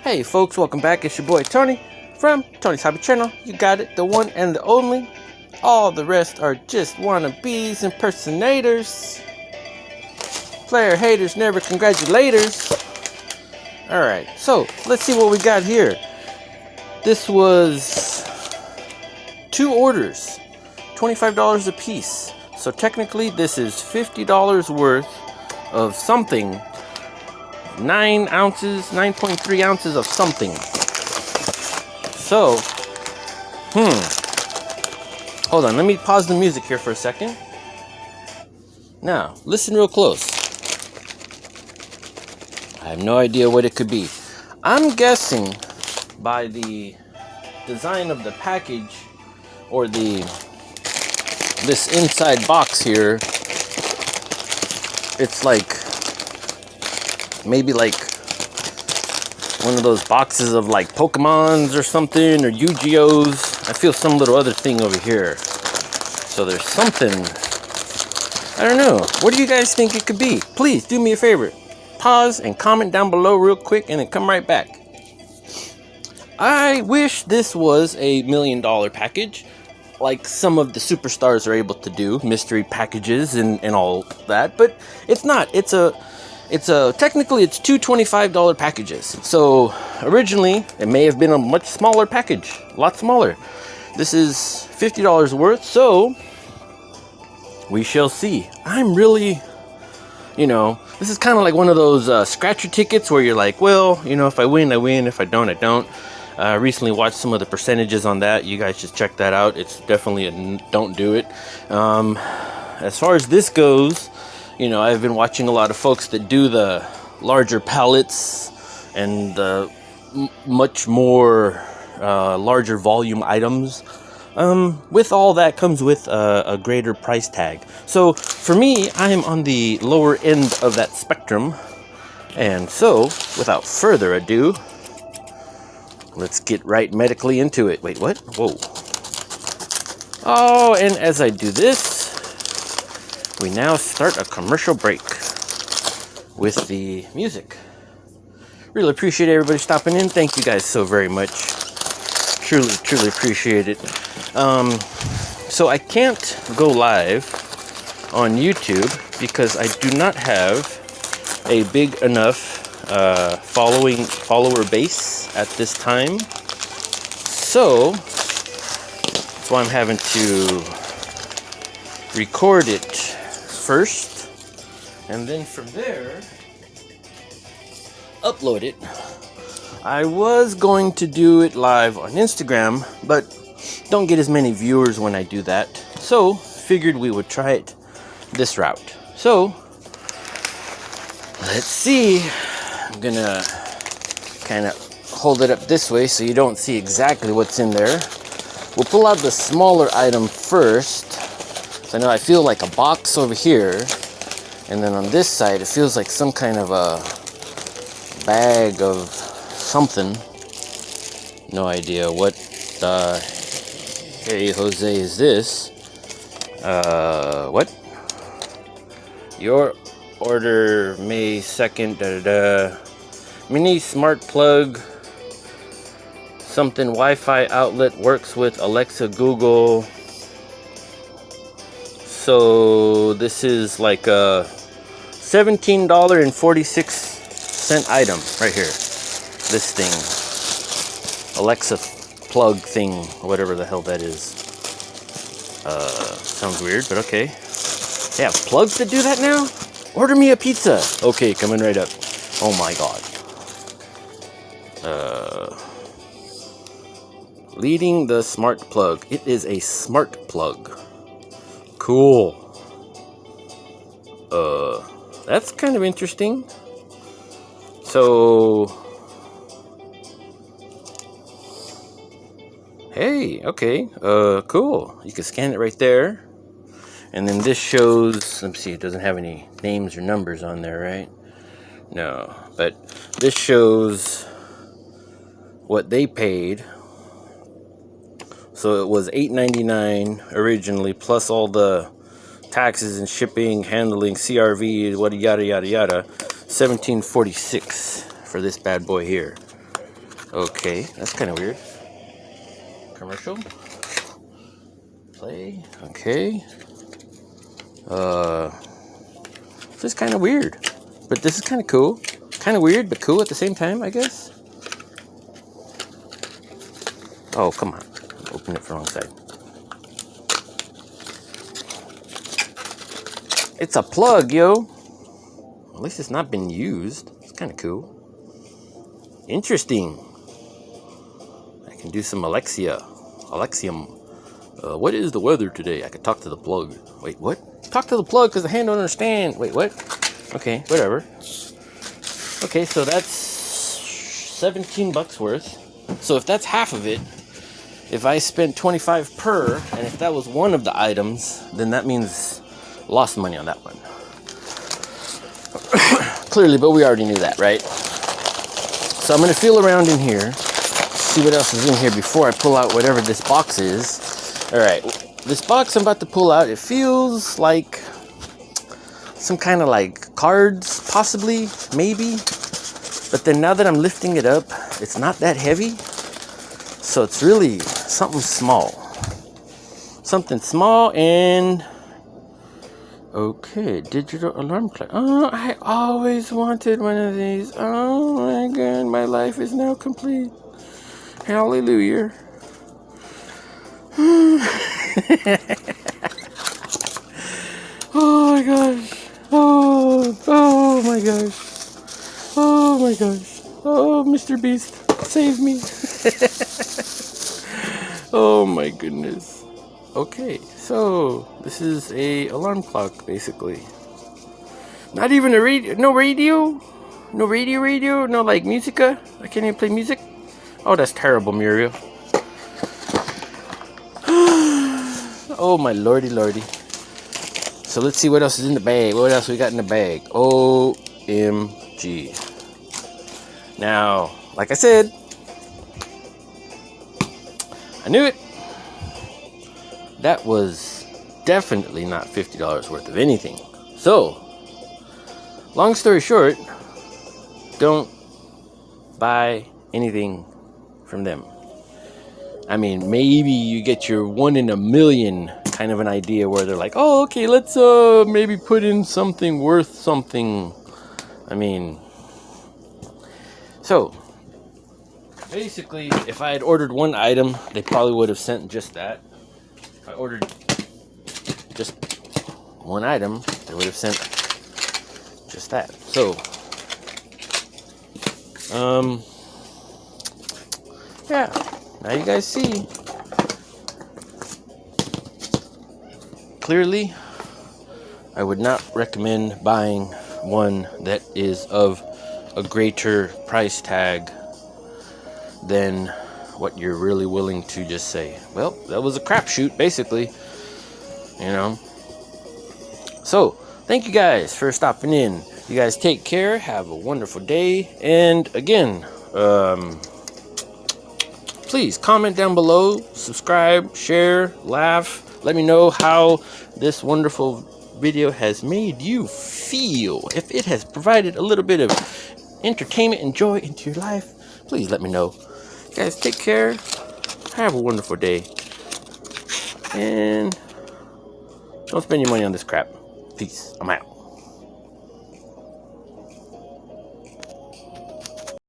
Hey folks, welcome back. It's your boy Tony from Tony's Hobby Channel. You got it, the one and the only. All the rest are just wannabes, impersonators, player haters, never congratulators. Alright, so let's see what we got here. This was 2 orders, $25 a piece. So technically this is $50 worth of something. 9.3 ounces of something. So, hold on, let me pause the music here for a second. Now, listen real close. I have no idea what it could be. I'm guessing by the design of the package or this inside box here, it's like maybe like one of those boxes of like Pokemons or something, or Yu-Gi-Ohs. I feel some little other thing over here. So there's something. I don't know. What do you guys think it could be? Please do me a favor. Pause and comment down below real quick and then come right back. I wish this was a $1 million package, like some of the superstars are able to do, mystery packages and all that, but it's not. Technically it's 2 $25 packages. So originally it may have been a much smaller package, a lot smaller. This is $50 worth, so we shall see. I'm really, this is kind of like one of those scratcher tickets where you're like, well, if I win, I win. If I don't, I don't. I recently watched some of the percentages on that. You guys just check that out. It's definitely a don't do it. As far as this goes, I've been watching a lot of folks that do the larger pallets and the much more larger volume items. With all that comes with a greater price tag. So for me, I am on the lower end of that spectrum. And so, without further ado, let's get right medically into it. Wait, what? Whoa. Oh, and as I do this, we now start a commercial break with the music. Really appreciate everybody stopping in. Thank you guys so very much. Truly, truly appreciate it. So I can't go live on YouTube because I do not have a big enough follower base at this time. So that's why I'm having to record it first, and then from there upload it. I was going to do it live on Instagram, but don't get as many viewers when I do that, so figured we would try it this route. So let's see. I'm gonna kind of hold it up this way so you don't see exactly what's in there. We'll pull out the smaller item first. So I know I feel like a box over here, and then on this side it feels like some kind of a bag of something. No idea what hey Jose is this. What? Your order May 2nd, mini smart plug, something Wi-Fi outlet, works with Alexa, Google. So this is like a $17.46 item right here. This thing, Alexa plug thing, whatever the hell that is. Sounds weird, but okay. They have plugs that do that now? Order me a pizza. Okay, coming right up. Oh my god. Leading the smart plug. It is a smart plug. Cool. That's kind of interesting. So, hey, okay, cool. You can scan it right there. And then this shows, let me see, it doesn't have any names or numbers on there, right? No, but this shows what they paid. So it was $8.99 originally, plus all the taxes and shipping, handling, CRV, what yada yada yada. $17.46 for this bad boy here. Okay, that's kind of weird. Commercial. Play. Okay. This is kind of weird, but this is kind of cool. Kind of weird, but cool at the same time, I guess. Oh, come on. Open it from the wrong side. It's a plug, yo. At least it's not been used. It's kind of cool. Interesting. I can do some Alexium. What is the weather today? I could talk to the plug. Wait, what? Talk to the plug because the hand don't understand. Wait, what? Okay, whatever. Okay, so that's $17 worth. So if that's half of it, if I spent 25 per, and if that was one of the items, then that means lost money on that one. Clearly, but we already knew that, right? So I'm gonna feel around in here, see what else is in here before I pull out whatever this box is. All right, this box I'm about to pull out, it feels like some kind of like cards, possibly, maybe. But then now that I'm lifting it up, it's not that heavy. So it's really something small. Something small and... Okay, digital alarm clock. Oh, I always wanted one of these. Oh my God, my life is now complete. Hallelujah. Oh my gosh. Oh my gosh. Oh my gosh. Oh, Mr. Beast, save me. Oh my goodness. Okay, so this is a alarm clock, basically. Not even a radio, no radio, no like musica. I can't even play music. Oh, that's terrible, Muriel. Oh my lordy. So let's see what else is in the bag. What else we got in the bag? OMG. Now, like I said, I knew it. That was definitely not $50 worth of anything. So, long story short, don't buy anything from them. I mean, maybe you get your 1 in a million kind of an idea where they're like, oh, okay, let's maybe put in something worth something. I mean, so basically, if I had ordered one item, they probably would have sent just that. If I ordered just one item, they would have sent just that. So, yeah, now you guys see. Clearly, I would not recommend buying one that is of a greater price tag than what you're really willing to just say. Well, that was a crapshoot, basically. You know. So, thank you guys for stopping in. You guys take care. Have a wonderful day. And again, please comment down below, subscribe, share, laugh. Let me know how this wonderful video has made you feel. If it has provided a little bit of entertainment and joy into your life, please let me know. Guys, take care. Have a wonderful day. And don't spend your money on this crap. Peace. I'm out.